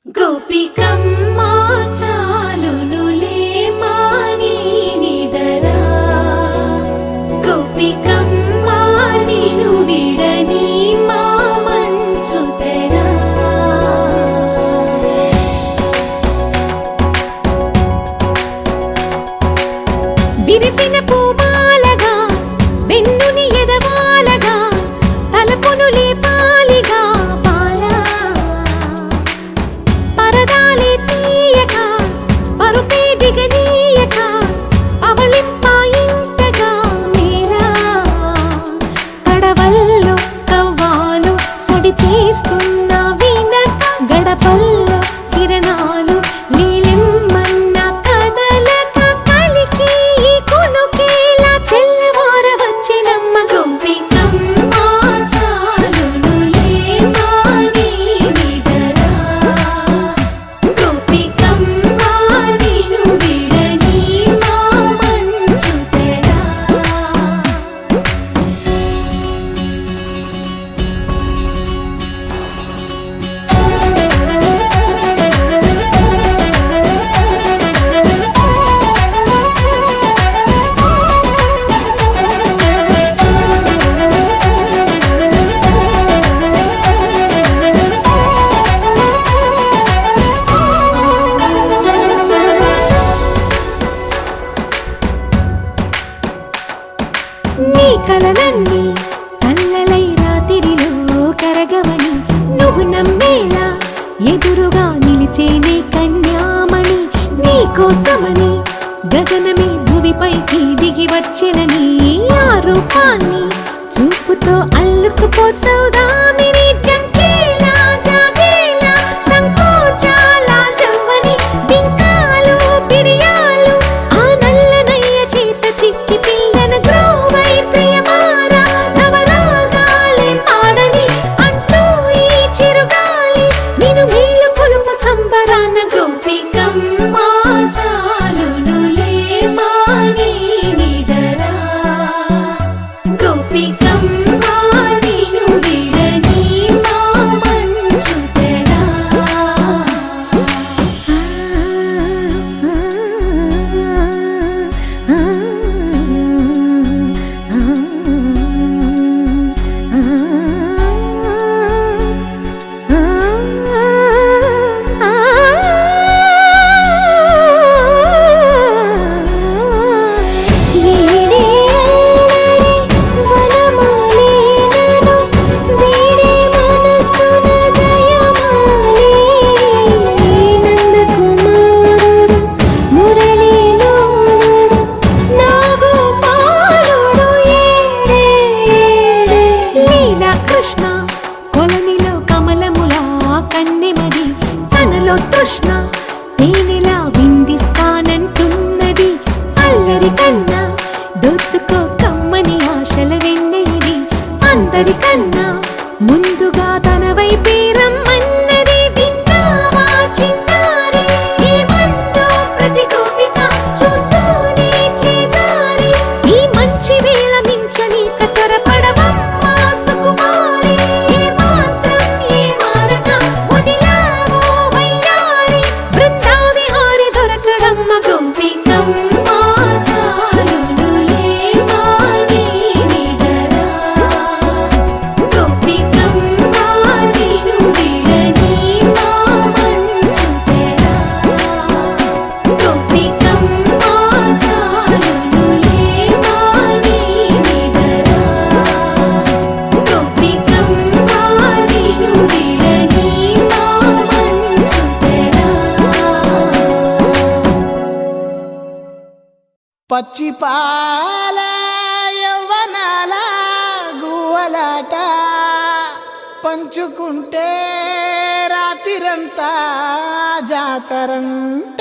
గోపికమ్మా చాలునులే మాని నిదరా గోపికమ్మా నిను విడని మా మంచు తెరా విరిసిన పూమాలగా వెన్నుని ఎదవాలగా తలపును లేపాలిగా పరదాలే తీయక పరుపే దిగనీయక అవలింపాయింతగా మీరా కడవల్లో కవ్వాలు సడి చేస్తున్న వినక గడపల్లో కిరణాలు నీలిమ్మన్న కదలక కలికి కొనుకేలా తెల్లవార వచ్చినమ్మ గోపికమ్మా చాలునులే మాని నిదరా గోపికమ్మా నిను విడని మా మంచు తెరా నీ కలలన్నీ కల్లలై రాత్రిలో కరగవని నువ్వు నమ్మేలా ఎదురుగా నిలిచేనే కన్యామణి నీ కోసమని గగనమే భువిపైకి దిగి వచ్చెనని ఆ రూపాన్ని చూపుతో అల్లుకుపోసౌదామిని జంకేలా జాగేలా సంకోచాల జవ్వని బింకాలు బిరియాలు ఆ నల్లనయ్య చేత చిక్కి పిల్లన గ్రోవై ప్రియమారా నవరాగాలే పాడని అంటూ ఈ చిరుగాలి నిన్ను మేలు కొలుపు సంబరాన గోపికమ్మా చాలునులే మాని నిదరా గోపికమ్మా నిను విడని మా మంచు తెరా కృష్ణ కొలనిలో కమలములా కన్నెమది తనలో తృష్ణ తేనెలా విందిస్తానంటున్నది అల్లరి కన్నా దోచుకో కమ్మని ఆశల వెన్నెయిది అందరికన్నా ముందుగా తన వైపే రమ్మన్నది విన్నావా చిన్నారి ఏమందో ప్రతి గోపిక చూస్తూనే చేజారి ఈ మంచి వేళ మించని కతరపడవమ్మా సుకుమారి ఏ మాత్రం ఏ మారక వదిలావో వయ్యారి బృందావిహారి దొరకడమ్మ గోపికమ్మా చాలునులే మాని నిదరా గోపికమ్మా నిను విడని మా మంచు తెరా గోపికమ్మా చాలునులే మాని నిదరా గోపికమ్మా నిను విడని మా మంచు తెరా పచ్చి పాల యవ్వనాల గువ్వలాట పంచుకుంటే రాత్రిరంతా జాతరంట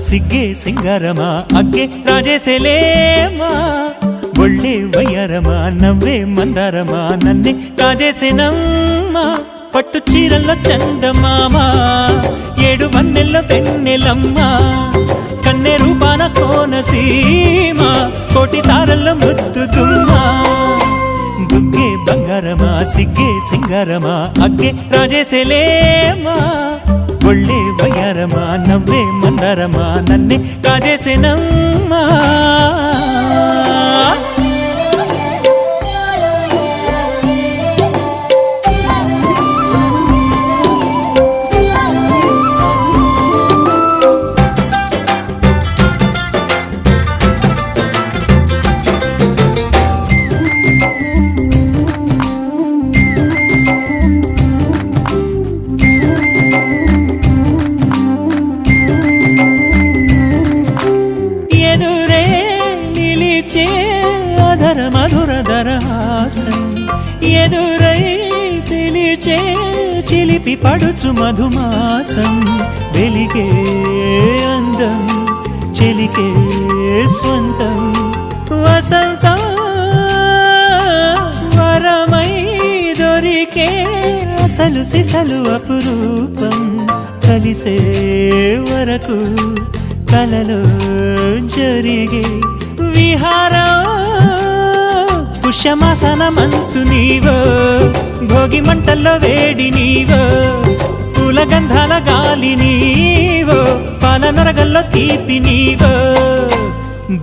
సిగ్గే సింగారమా అగ్గే రాజేసేలేమా ఒళ్ళే వయ్యారమా నవ్వే మందారమా నన్నే కాజేసేనమ్మా పట్టు చీరల్లో చందమామా 7 వన్నెల్లో వెన్నెలమ్మా కన్నె రూపాన కోనసీమ కోటి తారల్లో ముద్దుగుమ్మా బుగ్గే బంగారమా సిగ్గే సింగారమా అగ్గే రాజేసేలేమా ఒళ్ళే వయ్యారమా నవ్వే మందారమా నన్నే కాజేసేనమ్మా ఎదురై పిలిచే చిలిపి పడుచు మధుమాసం వెలిగే అందం చెలికే స్వంతం వసంతం వరమై దొరికే అసలు సిసలు అపురూపం కలిసే వరకు కలలో జరిగే విహారం పుష్యమాసన మనసు నీవో భోగి మంటల్లో వేడి నీవో పూల గంధాల గాలి నీవో పాల నరగల్లో తీపి నీవో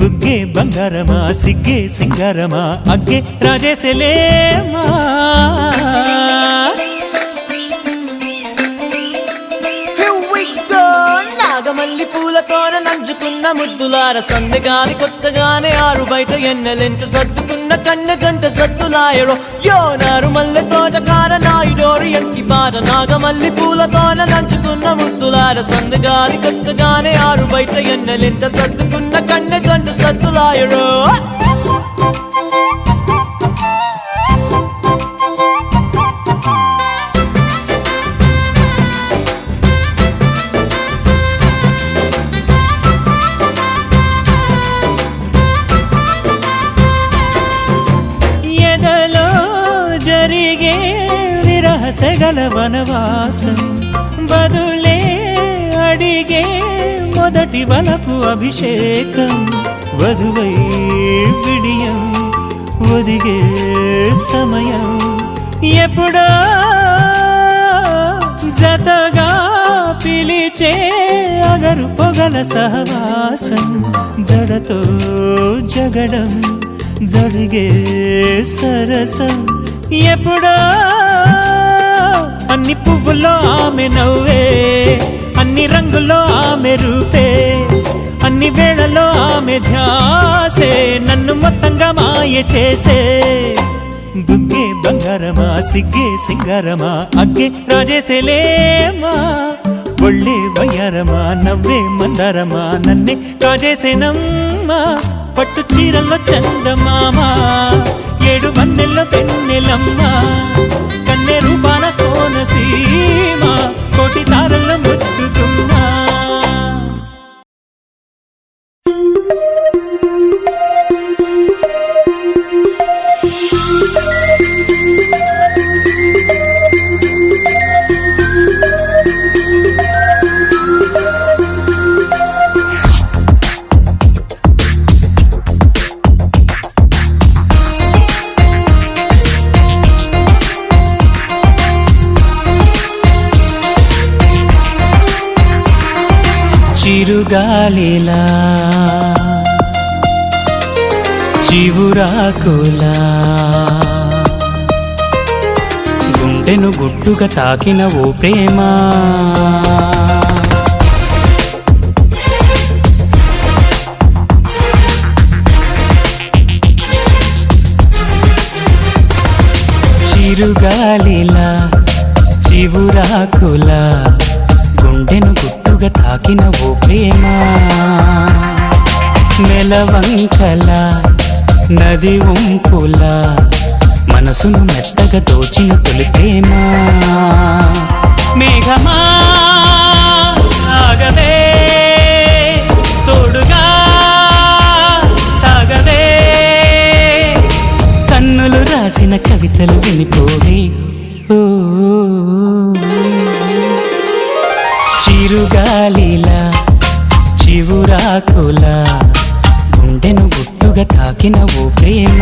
బుగ్గే బంగారమా సిగ్గే సింగారమా అగ్గే రాజేసేలేమా నాగమల్లి పూలతోన నంచుకున్న ముద్దులార సందెగాని కొత్తగానే ఆరు బయట ఎన్నెలెంట సర్దుకున్న కన్నె జంట సద్దులాయడో యో నారు మల్లె తోటకార నాయుడోరు ఎక్కి పాట నాగమల్లి పూలతోన నంచుకున్న ముద్దులార సందెగాని కొత్తగానే ఆరు బయట ఎన్నెలెంట సర్దుకున్న కన్నె జంట సద్దులాయడో సెగల వనవాసం బదులే అడిగే మొదటి వలపు అభిషేకం వధువై విడియం ఒదిగే సమయం ఎప్పుడో జతగా పిలిచే అగరు పొగల సహవాసం జడతో జగడం జరిగే సరసం ఎప్పుడో అన్ని పువ్వుల్లో ఆమె నవ్వే అన్ని రంగుల్లో ఆమె రూపే అన్ని వేళల్లో ఆమె ధ్యాసే నన్ను మొత్తంగా మాయ చేసే బుగ్గే బంగారమా సిగ్గే సింగారమా అగ్గే రాజేసేలేమా ఒళ్ళే వయ్యారమా నవ్వే మందారమా నన్నే కాజేసేనమ్మా పట్టు చీరల్లో చందమామా 7 వన్నెల్లో వెన్నెలమ్మా కన్నె రూపాన కోనసీమ కోటి తారల్లో ముద్దుగుమ్మా చిరుగాలిలా చివురాకులా గుండెను గుట్టుగా తాకిన ఓ ప్రేమ చిరుగాలిలా చివురాకులా గుండెను గుట్టుగా తాకిన ఓ ప్రేమ నెలవంకల నది వంపుల మనసును మెత్తగా దోచిన తొలి ప్రేమ మేఘమా ఆగవే కవితలు వినిపోవే ఓ చిరుగాలిలా చివురాకులా గుండెను గుట్టుగా తాకిన ఓ ప్రేమ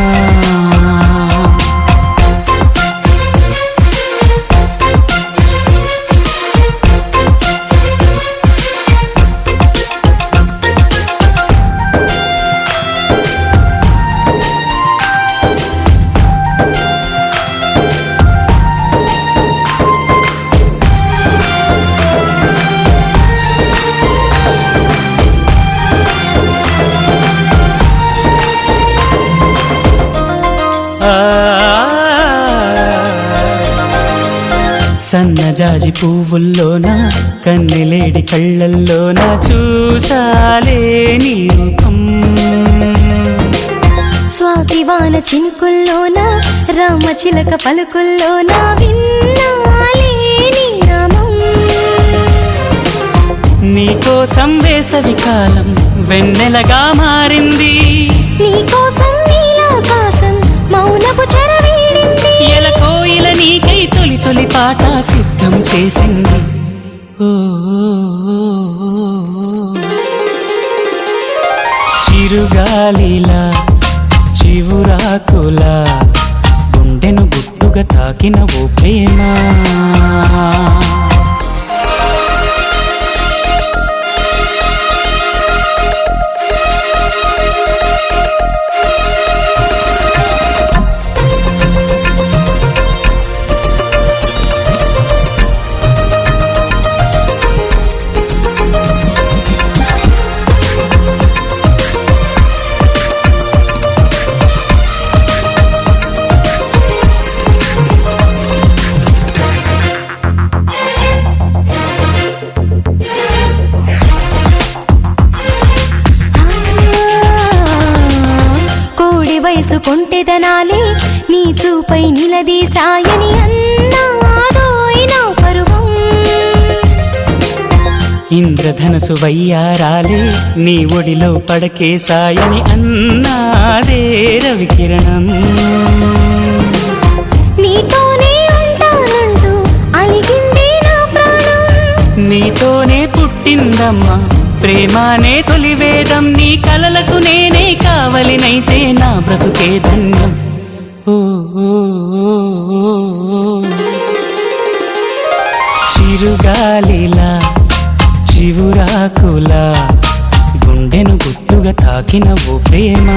సన్నజాజి పువ్వుల్లోన కన్నెలేడి కళ్ళల్లోన చూసాలే నీ రూపం స్వాతివాన చినుకుల్లోన రామచిలక పలుకుల్లోన విన్నాలే నీ నామం నీకోసం వేసవి కాలం వెన్నెలగా మారింది నీకోసం నీలాకాశం మౌనపు చెరవీడింది ఎల కోయిల నీకై తొలి తొలి పాట సిద్ధం చేసింది ఓ చిరుగాలిలా చివురాకులా గుండెను గుట్టుగా తాకిన ఓ ప్రేమ వయసు కొంటెదనాలే నీ చూపై నిలదీసాయని అన్నాదోయ్ నా పరువం ఇంద్రధనసు వయ్యారాలే నీ ఒడిలో పడకేసాయని అన్నాదే రవికిరణం నీతోనే ఉంటానంటూ అలిగిందే నా ప్రాణం నీతోనే పుట్టిందమ్మా ప్రేమానే తొలి వేదం నీ కలలకు నేనే కావలినైతే నా బ్రతుకే ధన్యం ఓ చిరుగాలిలా చివురాకులా గుండెను గుట్టుగా తాకిన ఓ ప్రేమ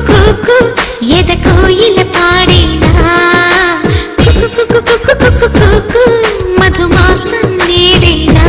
కుకు ఎద కోయిల పాడేనా కుకు మధుమాసం నేడేనా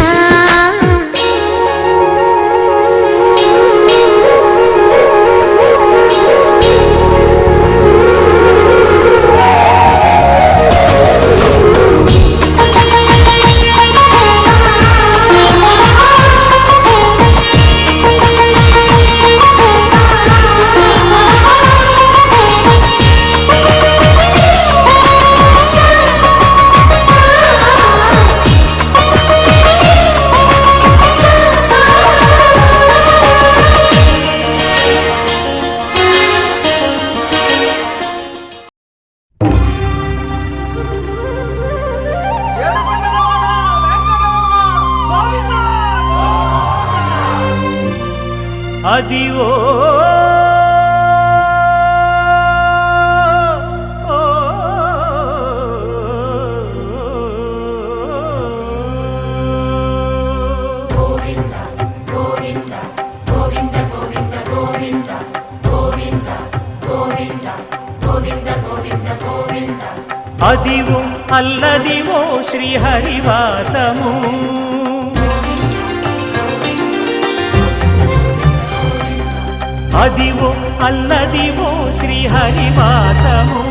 అదివో అదివో అల్లదివో శ్రీహరివాసము అదివో అల్లదివో శ్రీహరివాసము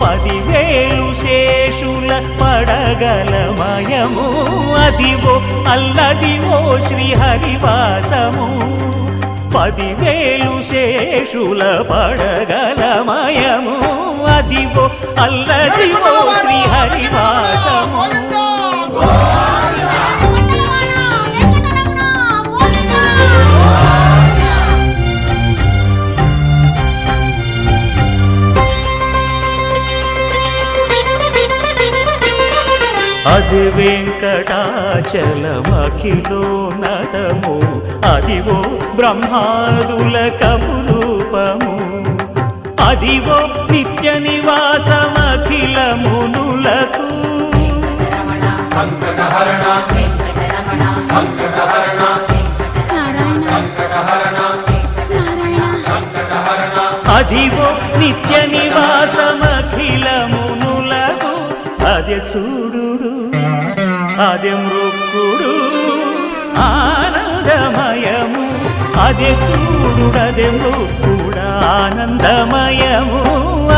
10,000 శేషుల పడగలమయము అదివో అల్లదివో శ్రీహరివాసము 10,000 శేషుల పడగలమయము అదివో అల్లదివో శ్రీహరివాసము అది వెంకటాచలమఖిలో నటము అదివో బ్రహ్మాదుల కపురూపము అదివో నిత్య నివాసమఖిల మునులకు సంకటహరణ సంకటహరణ సంకటహరణ సంకటహరణ అదివో నిత్య నివాసమఖిల మునులకు అదే చూడు అదే మృక్కుడు ఆనందమయము అదే చూడు అదే మృక్కుడు ఆనందమయము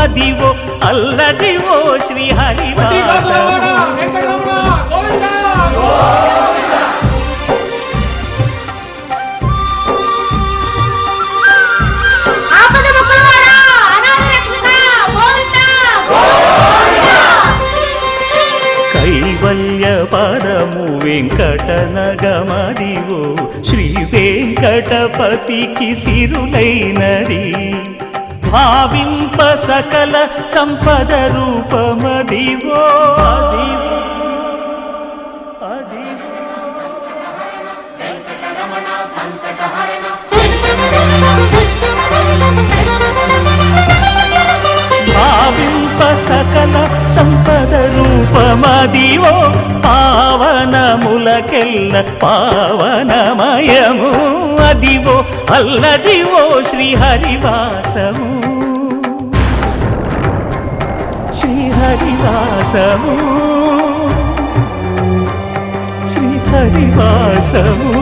అదివో అల్లదివో శ్రీహరివాసము కైవల్య పరము వెంకటనగమదివో శ్రీ వెంకటపతికి సిరులైనది భావింప సకల సంపద రూపమదివో అదివో అదివో భావింప సకల సంపద రూపమదివో పావనములకెల్ల పావనమయము అదివో అల్లదివో శ్రీహరివాసము శ్రీహరివాసము శ్రీహరివాసము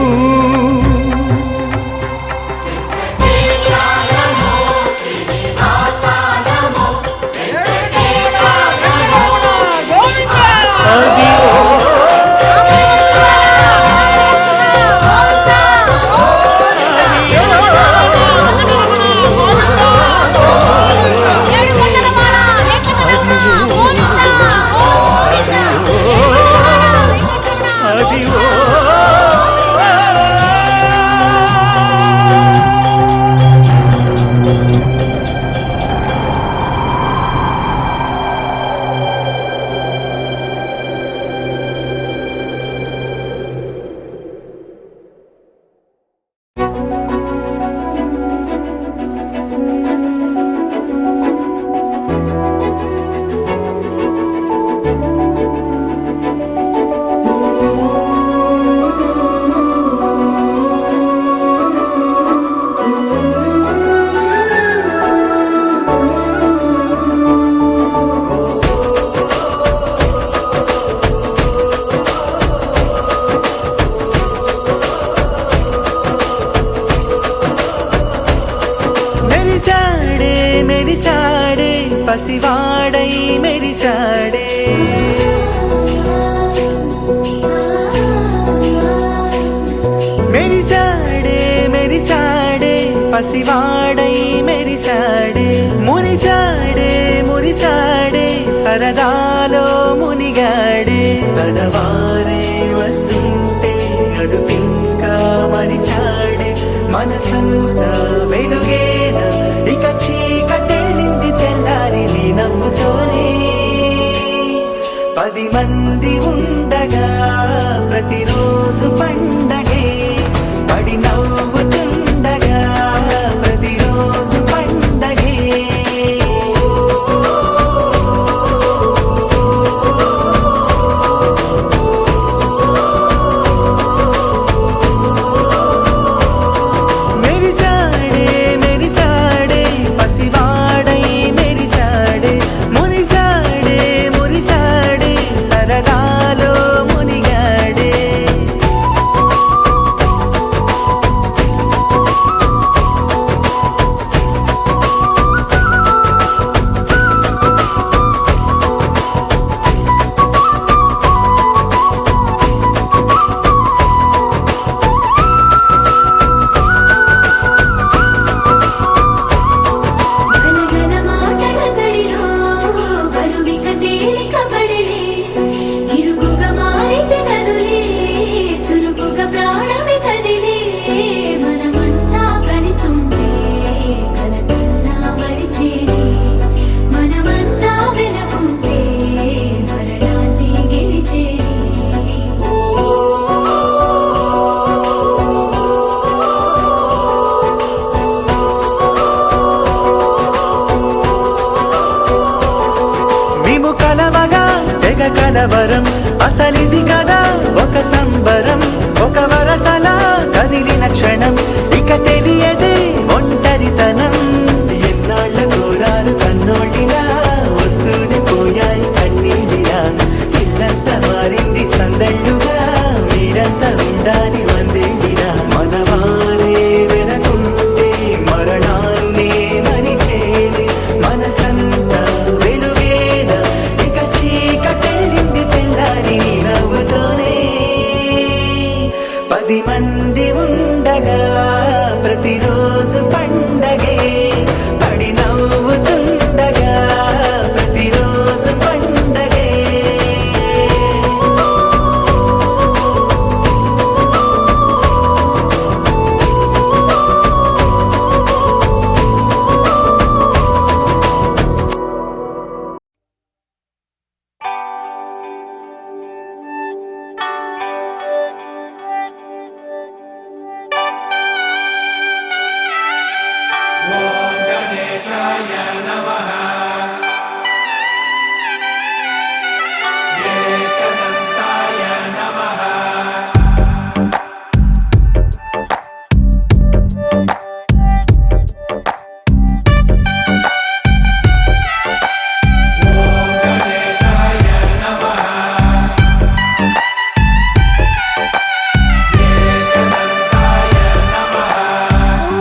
పసివాడై మెరిసాడే మెరిసాడే మెరిసాడే పసివాడై మెరిసాడే మురిసాడే మురిసాడే సరదాలో మునిగాడే తనవారే వస్తుంటే అదుపింకా మరిచాడే మనసంతా వెలుగేన ఇక చీకటెళ్ళింది తెల్లారి నీ నవ్వుతోనే 10 మంది ఉండగా ప్రతిరోజు పండగే పడి నవ్వుతుండగా ప్రతిరోజు పండగే మెరిసాడే మెరిసాడే పసివాడై మెరిసాడే మురిసాడే మురిసాడే సరదాలో మునిగాడే గలగల మాటల సడిలో బరువిక తేలిక పడలే ఇరుగుగా మారితే కదులే చురుకుగా ప్రాణమి కదిలే మనమంతా కలిసుంటే కలకన్నా మరిచేనే మనమంతా వెనకుంటే మరణాన్ని గెలిచేనే మేము కలవగా తెగ కలవరం అసలిది కదా ఒక సంబరం ఒక వరసలా కదిలిన క్షణం ఇక తెలియదే ఒంటరితనం ఎన్నాళ్ళ కోరారు కన్నోళ్ళిలా వస్తూనే పోయాయి కన్నీళ్ళిలా ఇల్లంతా మారింది సందళ్ళుగా మీరంతా ఉండాలి వందేళ్ళిలా మనవారే వెనకుంటే మరణాన్నే మరిచేలే మనసంతా వెలుగేన ఇక చీకటెళ్ళింది తెల్లారి నీ నవ్వుతోనే 10 మంది ఉండగా ప్రతిరోజు పండగే పడి నవ్వుతుండగా ప్రతిరోజు పండగే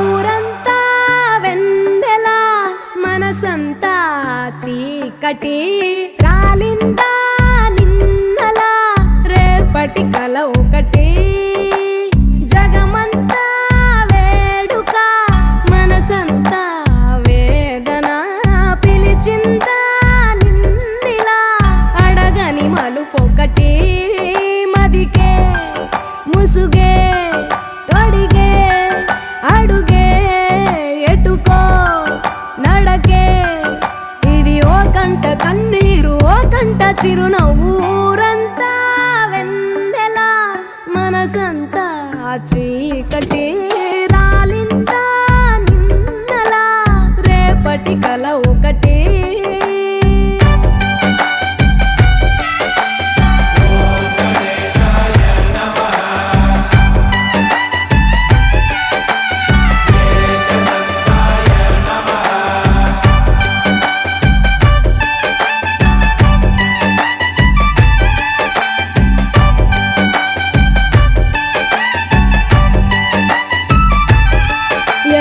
ఊరంతా వెన్నెల మనసంతా చీకటి రాలిందా నిన్నలా రేపటి కల ఒకటి జగమంతా వేడుక మనసంతా వేదన పిలిచిందా నిన్నిలా అడగని మలుపొకటి మదికే ముసుగే తొడిగే అడుగే ఎటుకో నడకే ఇది ఓ కంట కన్నీరు ఓ కంట చిరునవ్వు ఊరంతా వెన్నెల మనసంతా చీకటి రాలిందా నిన్నలా రేపటి కల ఒకటి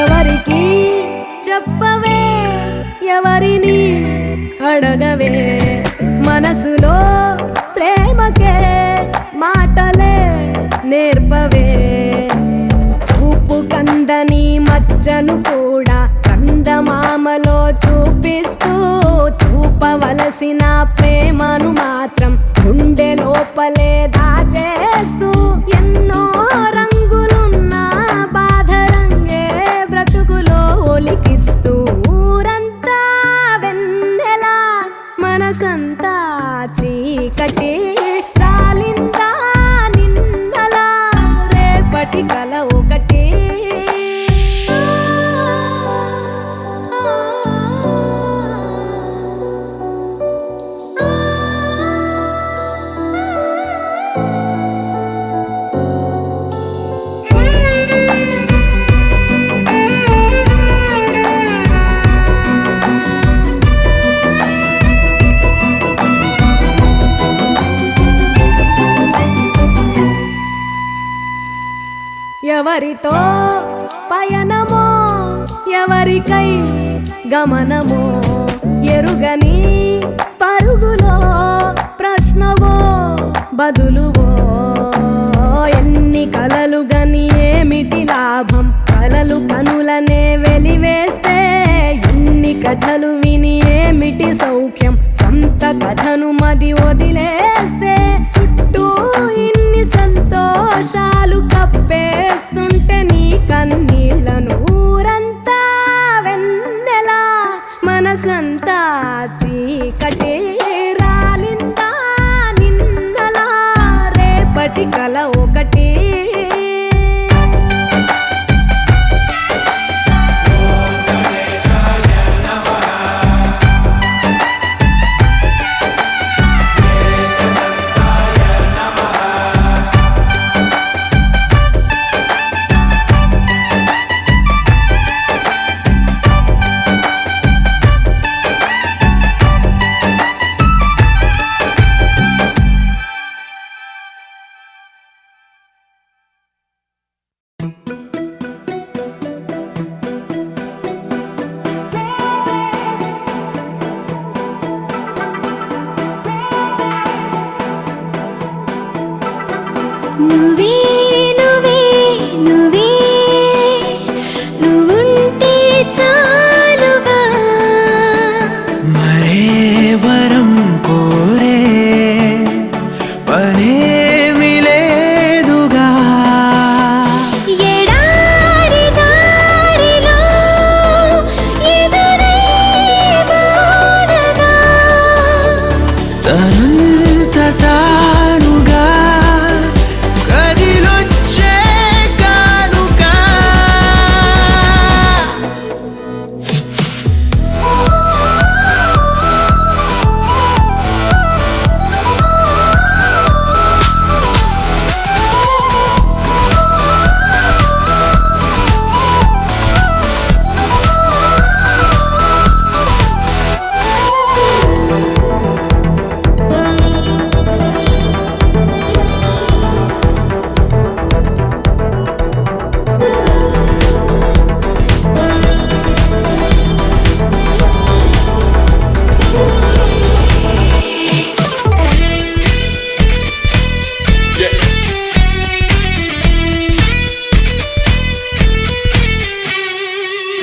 ఎవరికి చెప్పవే ఎవరిని అడగవే మనసులో ప్రేమకే మాటలే నేర్పవే చూపు కందని మచ్చను కూడా కందమామలో చూపిస్తూ చూపవలసిన ప్రేమను మాత్రం గుండె లోపలే దాచేస్తూ ఎన్నో రంగులున్న బాధ రంగే బ్రతుకులో ఒలికిస్తూ ఊరంతా వెన్నెలా మనసంతా చీకటి రాలిందా నిన్నలా రేపటి కల ఒకటి ఎవరితో పయనమో ఎవరికై గమనమో ఎరుగని పరుగులో ప్రశ్నవో బదులువో ఎన్ని కలలు గని ఏమిటి లాభం కలలు కనులనే వెలివేస్తే ఎన్ని కథలు విని ఏమిటి సౌఖ్యం సంత కథను మది వదిలేస్తే చుట్టూ ఇన్ని సంతోషాలు కప్పేస్తుంటే నీ కన్నీళ్లను ఊరంతా వెన్నెలా మనసంతా చీకటి రాలిందా నిన్నలా రేపటి కల ఒకటి నువ్వే నువ్వే నువ్వే నువ్వుంటే చాలుగా మరే వరం కోరే పనేమి లేదుగా ఎడారి దారిలో ఎదురై వానగా తనంత తానుగా కదిలొచ్చే కానుక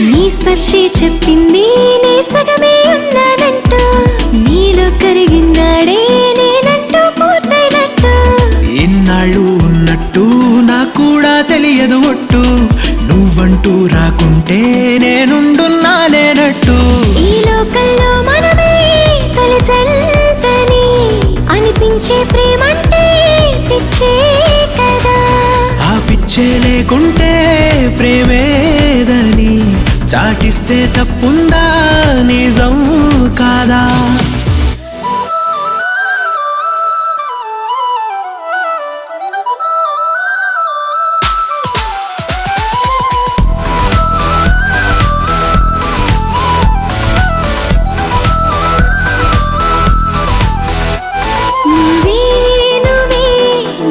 నీ స్పర్శే చెప్పింది నీ సగమే ఉన్నానంటూ నీలో కరిగినాడే నేనంటూ పూర్తయినట్టు ఇన్నాళ్ళు ఉన్నట్టు నాకు కూడా తెలియదు ఒట్టు నువ్వంటూ రాకుంటే నేనుండున్నా లేనట్టు ఈ లోకల్లో మనమే తొలి జంటని అనిపించే ప్రేమంటే పిచ్చే కదా ఆ పిచ్చే లేకుంటే ప్రేమేదని చాటిస్తే తప్పుందా నిజం కాదా నువ్వే నువ్వే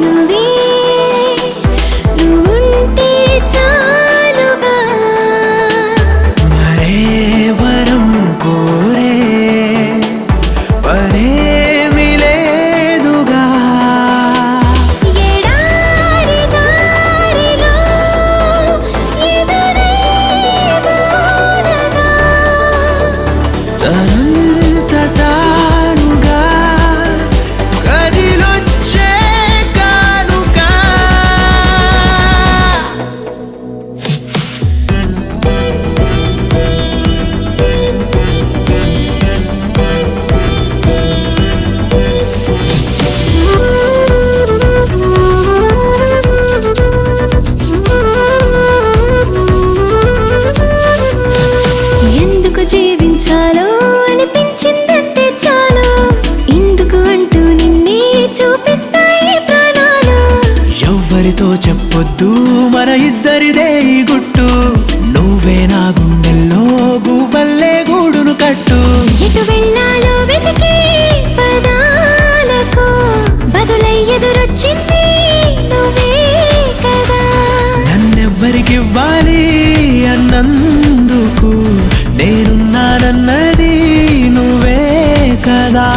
నువ్వే నువ్వుంటే చాలుగా మరే తనంత తానుగా కదిలొచ్చే కానుక. ఎందుకు జీవించాలో అనిపించిందంటే చాలు, ఇందుకు అంటూ నిన్నే చూపిస్తాయి ప్రాణాలు. ఎవ్వరితో చెప్పొద్దు మన ఇద్దరిదే ఈ గుట్టు, నువ్వే నా గుండెల్లో గువ్వల్లే గూడును కట్టు. ఎటు వెళ్ళాలో వెతికే పదాలకు బదులై ఎదురొచ్చింది నువ్వే కదా. నన్నెవ్వరికివ్వాలి అన్నందుకు నేనున్నానన్నది నువ్వే కదా.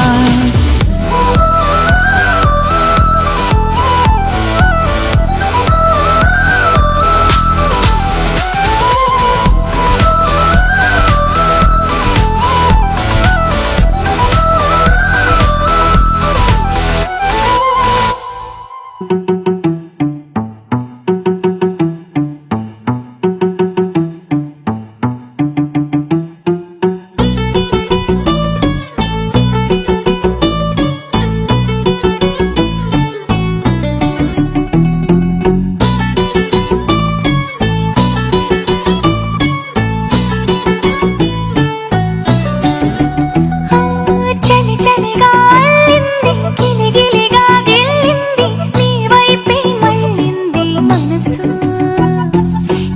చలి చలిగా అల్లింది, గిలిగిలిగా గిల్లింది, నీ వైపే మళ్ళింది మనసు.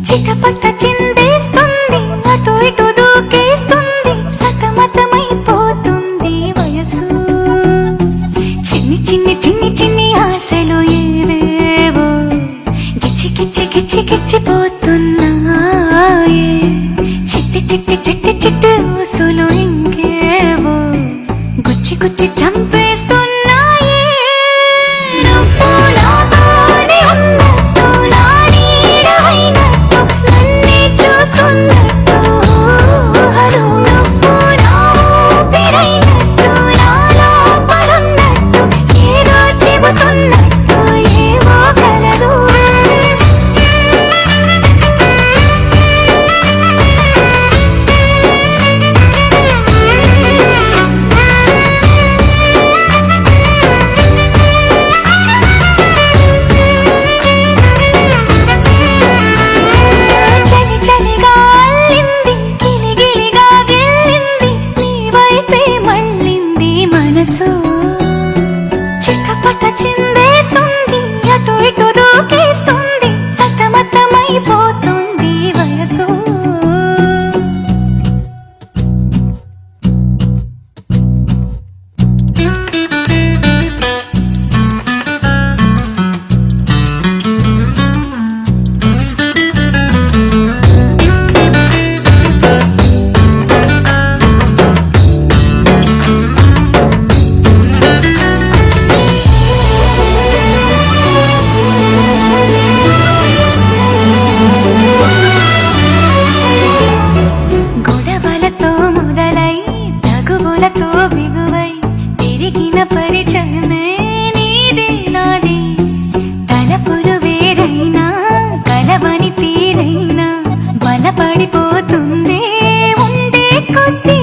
చిటపట చిందేస్తుంది, అటు ఇటు దూకేస్తుంది, సతమతమైపోతుంది వయసు. చిన్ని చిన్ని చిన్ని చిన్ని ఆశలు ఏవేవో గిచ్చి గిచ్చి గిచ్చి గిచ్చిపోతున్నాయే. చిట్టి చిట్టి చిట్టి చిట్టి ఊసులు ఇంకేవో గుచ్చి గుచ్చి చంపేస్తున్నాయే. నువ్వు నాతోనే ఉన్నట్టు, నా నీడవైనట్టు, నన్నే చూస్తున్నట్టు ఊహలు. నువ్వు నా ఊపిరైనట్టు, నాలో పడున్నట్టు, ఏదో చెబుతున్నట్టు ఏవో కలదు. చలి చలిగా అల్లింది, గిలిగిలిగా గిల్లింది, నీ వైపే మళ్ళింది మనసు. చిటపట చిందేస్తుంది, అటు ఇటు దూకేస్తుంది, సతమతమైపోతుంది వయసు. గొడవలతో మొదలై తగువులతో బిగువై తిరిగిన పరిచయమే నీదే నాది. తలపులు వేరైనా కలవని తీరైనా బలపడిపోతుందే ఉండే కొద్ది.